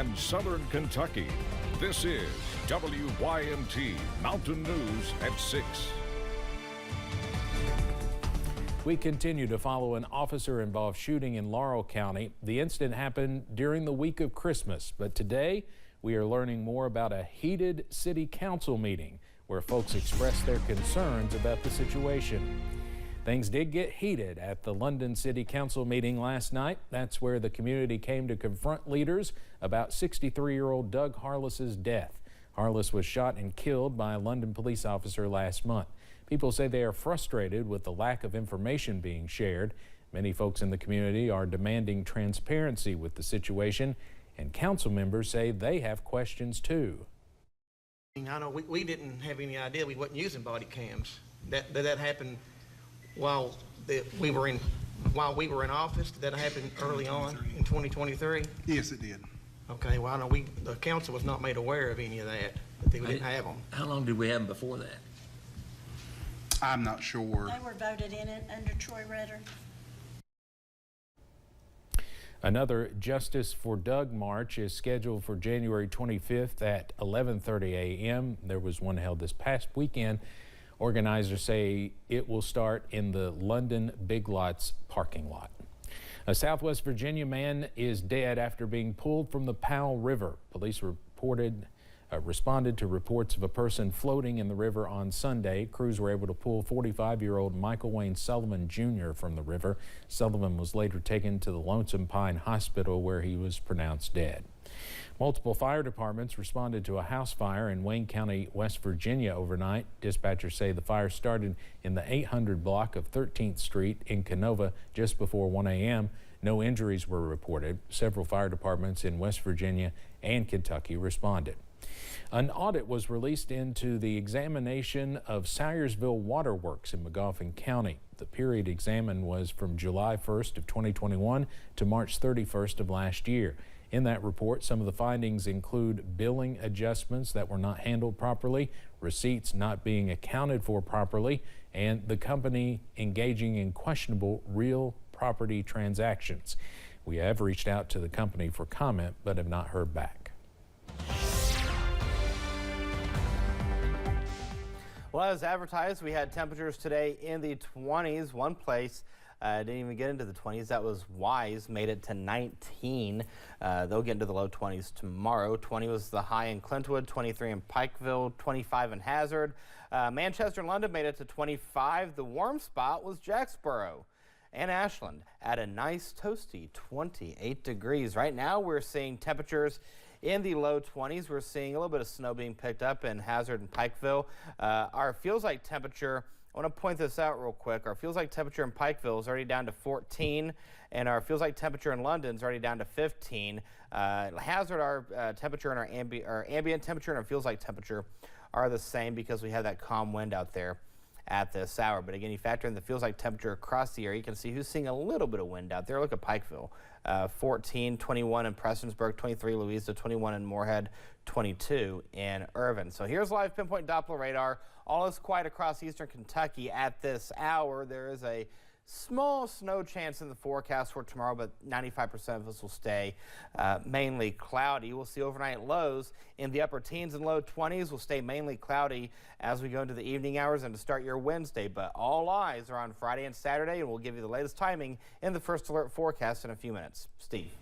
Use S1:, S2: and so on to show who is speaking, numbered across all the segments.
S1: and Southern Kentucky. This is WYMT Mountain News at 6.
S2: We continue to follow an officer-involved shooting in Laurel County. The incident happened during the week of Christmas, but today we are learning more about a heated city council meeting where folks expressed their concerns about the situation. Things did get heated at the London City Council meeting last night. That's where the community came to confront leaders about 63-year-old Doug Harless's death. Harless was shot and killed by a London police officer last month. People say they are frustrated with the lack of information being shared. Many folks in the community are demanding transparency with the situation, and council members say they have questions too.
S3: I know we didn't have any idea we wasn't using body cams. That happened while we were in office. Did that happen early on in 2023?
S4: Yes, it did.
S3: Okay, well I know the council was not made aware of any of that we didn't have them.
S5: How long did we have them before that?
S4: I'm not sure.
S6: They were voted in it under Troy Redder.
S2: Another Justice for Doug march is scheduled for January 25th at 11:30 a.m. There was one held this past weekend. Organizers say it will start in the London Big Lots parking lot. A Southwest Virginia man is dead after being pulled from the Powell River. Police responded to reports of a person floating in the river on Sunday. Crews were able to pull 45-year-old Michael Wayne Sullivan Jr. from the river. Sullivan was later taken to the Lonesome Pine Hospital where he was pronounced dead. Multiple fire departments responded to a house fire in Wayne County, West Virginia overnight. Dispatchers say the fire started in the 800 block of 13th Street in Canova just before 1 a.m. No injuries were reported. Several fire departments in West Virginia and Kentucky responded. An audit was released into the examination of Salyersville Waterworks in Magoffin County. The period examined was from July 1st of 2021 to March 31st of last year. In that report, some of the findings include billing adjustments that were not handled properly, receipts not being accounted for properly, and the company engaging in questionable real property transactions. We have reached out to the company for comment, but have not heard back.
S7: Well, as advertised, we had temperatures today in the 20s. One place didn't even get into the 20s. That was Wise, made it to 19. They'll get into the low 20s tomorrow. 20 was the high in Clintwood, 23 in Pikeville, 25 in Hazard. Manchester and London made it to 25. The warm spot was Jacksboro and Ashland at a nice toasty 28 degrees. Right now we're seeing temperatures in the low 20s. We're seeing a little bit of snow being picked up in Hazard and Pikeville. Our feels like temperature, I want to point this out real quick. Our feels like temperature in Pikeville is already down to 14, and our feels like temperature in London is already down to 15. Hazard, our temperature and our ambient temperature and our feels like temperature are the same because we have that calm wind out there at this hour. But again, you factor in the feels like temperature across the area, you can see who's seeing a little bit of wind out there. Look at Pikeville. 14, 21 in Prestonsburg, 23 Louisa, 21 in Moorhead, 22 in Irvin. So here's live pinpoint Doppler radar. All is quiet across eastern Kentucky at this hour. There is a small snow chance in the forecast for tomorrow, but 95% of us will stay mainly cloudy. We'll see overnight lows in the upper teens and low 20s. Will stay mainly cloudy as we go into the evening hours and to start your Wednesday. But all eyes are on Friday and Saturday, and we'll give you the latest timing in the first alert forecast in a few minutes. Steve.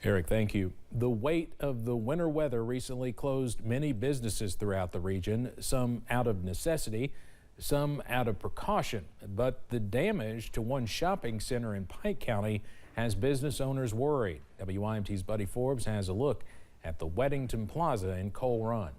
S2: Eric, thank you. The weight of the winter weather recently closed many businesses throughout the region, some out of necessity, some out of precaution. But the damage to one shopping center in Pike County has business owners worried. WYMT's Buddy Forbes has a look at the Weddington Plaza in Coal Run.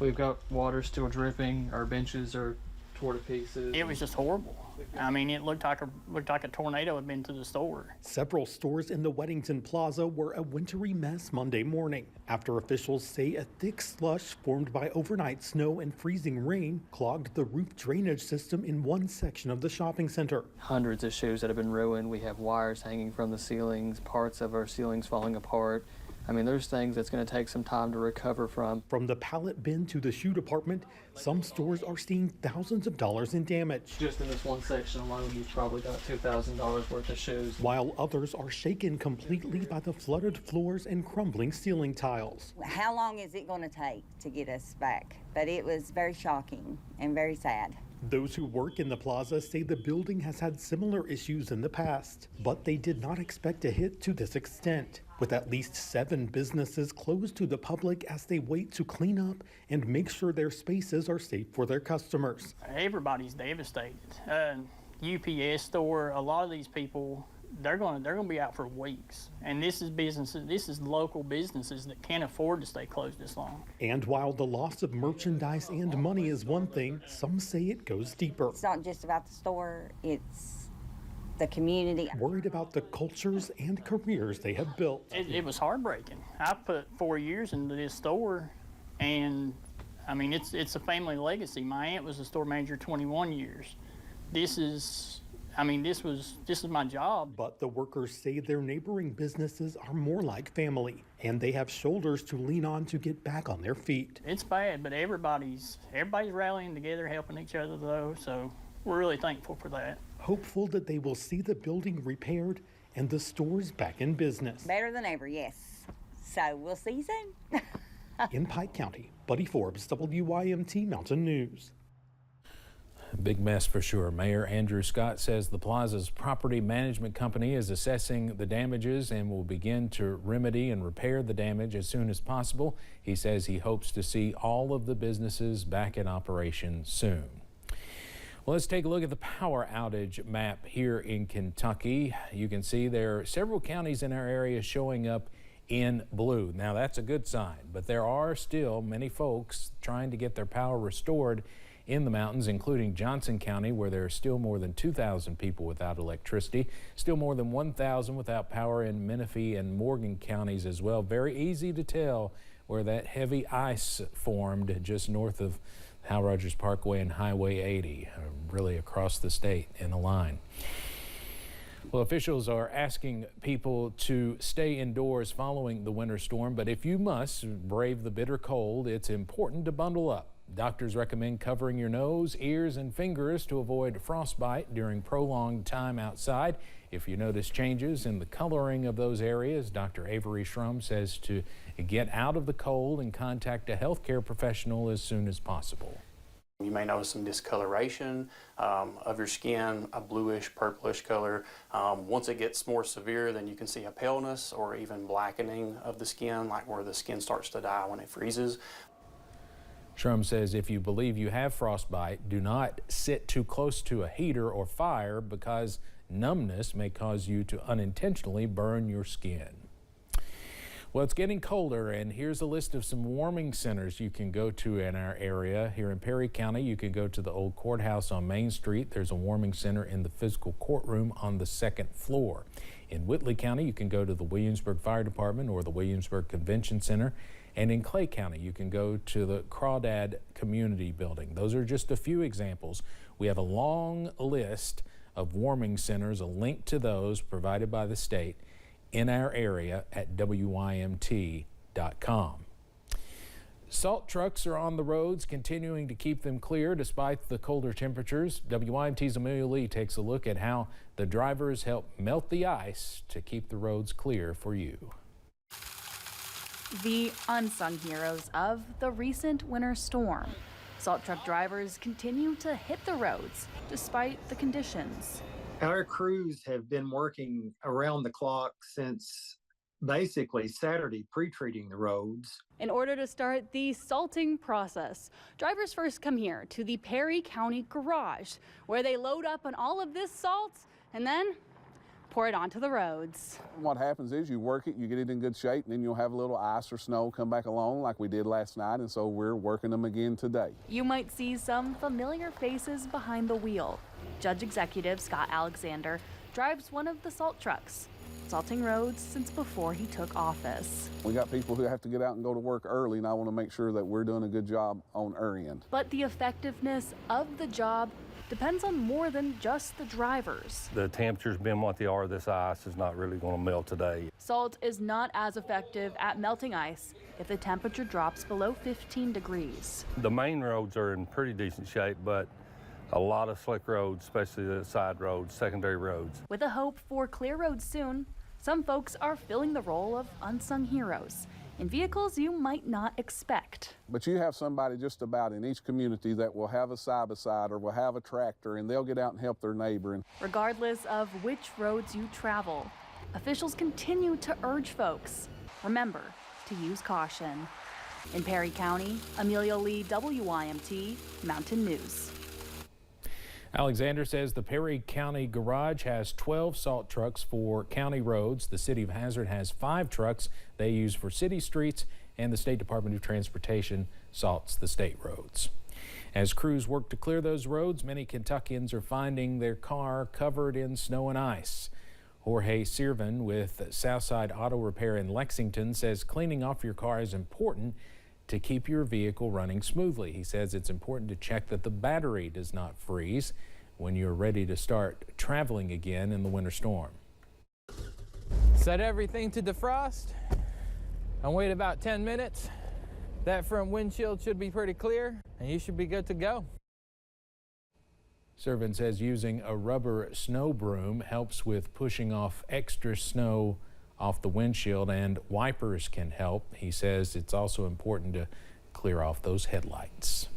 S8: We've got water still dripping. Our benches are torn to pieces.
S9: It was just horrible. I mean, it looked like a tornado had been to the store.
S10: Several stores in the Weddington Plaza were a wintry mess Monday morning after officials say a thick slush formed by overnight snow and freezing rain clogged the roof drainage system in one section of the shopping center.
S8: Hundreds of shoes that have been ruined. We have wires hanging from the ceilings, parts of our ceilings falling apart. I mean, there's things that's going to take some time to recover from.
S10: From the pallet bin to the shoe department, some stores are seeing thousands of dollars in damage,
S8: Just in this one section alone, you've probably got $2,000 worth of shoes.
S10: while others are shaken completely by the flooded floors and crumbling ceiling tiles.
S5: How long is it going to take to get us back? But it was very shocking and very sad.
S10: Those who work in the plaza say the building has had similar issues in the past, but they did not expect a hit to this extent, with at least 7 businesses closed to the public as they wait to clean up and make sure their spaces are safe for their customers.
S9: Everybody's devastated. UPS store, a lot of these people, they're going to be out for weeks. And this is local businesses that can't afford to stay closed this long.
S10: And while the loss of merchandise and money is one thing, some say it goes deeper.
S5: It's not just about the store, it's the community.
S10: Worried about the cultures and careers they have built.
S9: It was heartbreaking. I put 4 years into this store, and I mean, it's a family legacy. My aunt was a store manager 21 years. This is my job.
S10: But the workers say their neighboring businesses are more like family, and they have shoulders to lean on to get back on their feet.
S9: It's bad, but everybody's rallying together, helping each other though, so we're really thankful for that.
S10: Hopeful that they will see the building repaired and the stores back in business.
S5: Better than ever, yes. So we'll see you soon.
S10: In Pike County, Buddy Forbes, WYMT Mountain News.
S2: Big mess for sure. Mayor Andrew Scott says the plaza's property management company is assessing the damages and will begin to remedy and repair the damage as soon as possible. He says he hopes to see all of the businesses back in operation soon. Well, let's take a look at the power outage map here in Kentucky. You can see there are several counties in our area showing up in blue. Now that's a good sign, but there are still many folks trying to get their power restored in the mountains, including Johnson County, where there are still more than 2,000 people without electricity, still more than 1,000 without power in Menifee and Morgan counties as well. Very easy to tell where that heavy ice formed just north of Hal Rogers Parkway and Highway 80, really across the state in a line. Well, officials are asking people to stay indoors following the winter storm, but if you must brave the bitter cold, it's important to bundle up. Doctors recommend covering your nose, ears, and fingers to avoid frostbite during prolonged time outside. If you notice changes in the coloring of those areas, Dr. Avery Schrum says to get out of the cold and contact a healthcare professional as soon as possible.
S11: You may notice some discoloration of your skin, a bluish, purplish color. Once it gets more severe, then you can see a paleness or even blackening of the skin, like where the skin starts to die when it freezes.
S2: Schrum says if you believe you have frostbite, do not sit too close to a heater or fire because numbness may cause you to unintentionally burn your skin. Well, it's getting colder, and here's a list of some warming centers you can go to in our area. Here in Perry County, you can go to the old courthouse on Main Street. There's a warming center in the physical courtroom on the 2nd floor. In Whitley County, you can go to the Williamsburg Fire Department or the Williamsburg Convention Center. And in Clay County, you can go to the Crawdad Community Building. Those are just a few examples. We have a long list of warming centers, a link to those provided by the state in our area at WYMT.com. Salt trucks are on the roads, continuing to keep them clear despite the colder temperatures. WYMT's Amelia Lee takes a look at how the drivers help melt the ice to keep the roads clear for you.
S12: The unsung heroes of the recent winter storm. Salt truck drivers continue to hit the roads despite the conditions.
S13: Our crews have been working around the clock since basically Saturday, pre-treating the roads.
S12: In order to start the salting process, drivers first come here to the Perry County garage, where they load up on all of this salt and then pour it onto the roads.
S14: What happens is you work it, you get it in good shape, and then you'll have a little ice or snow come back along like we did last night, and so we're working them again today.
S12: You might see some familiar faces behind the wheel. Judge Executive Scott Alexander drives one of the salt trucks, salting roads since before he took office.
S14: We got people who have to get out and go to work early, and I want to make sure that we're doing a good job on our end.
S12: But the effectiveness of the job depends on more than just the drivers.
S15: The temperature's been what they are. This ice is not really going to melt today.
S12: Salt is not as effective at melting ice if the temperature drops below 15 degrees.
S15: The main roads are in pretty decent shape, but a lot of slick roads, especially the side roads, secondary roads.
S12: With a hope for clear roads soon, some folks are filling the role of unsung heroes in vehicles you might not expect.
S14: But you have somebody just about in each community that will have a side-by-side or will have a tractor, and they'll get out and help their neighbor.
S12: Regardless of which roads you travel, officials continue to urge folks, remember to use caution. In Perry County, Amelia Lee, WYMT Mountain News.
S2: Alexander says the Perry County Garage has 12 salt trucks for county roads. The City of Hazard has 5 trucks they use for city streets, and the State Department of Transportation salts the state roads. As crews work to clear those roads, many Kentuckians are finding their car covered in snow and ice. Jorge Sirvin with Southside Auto Repair in Lexington says cleaning off your car is important to keep your vehicle running smoothly. He says it's important to check that the battery does not freeze when you're ready to start traveling again in the winter storm.
S16: Set everything to defrost and wait about 10 minutes. That front windshield should be pretty clear and you should be good to go.
S2: Sirvin says using a rubber snow broom helps with pushing off extra snow off the windshield, and wipers can help. He says it's also important to clear off those headlights.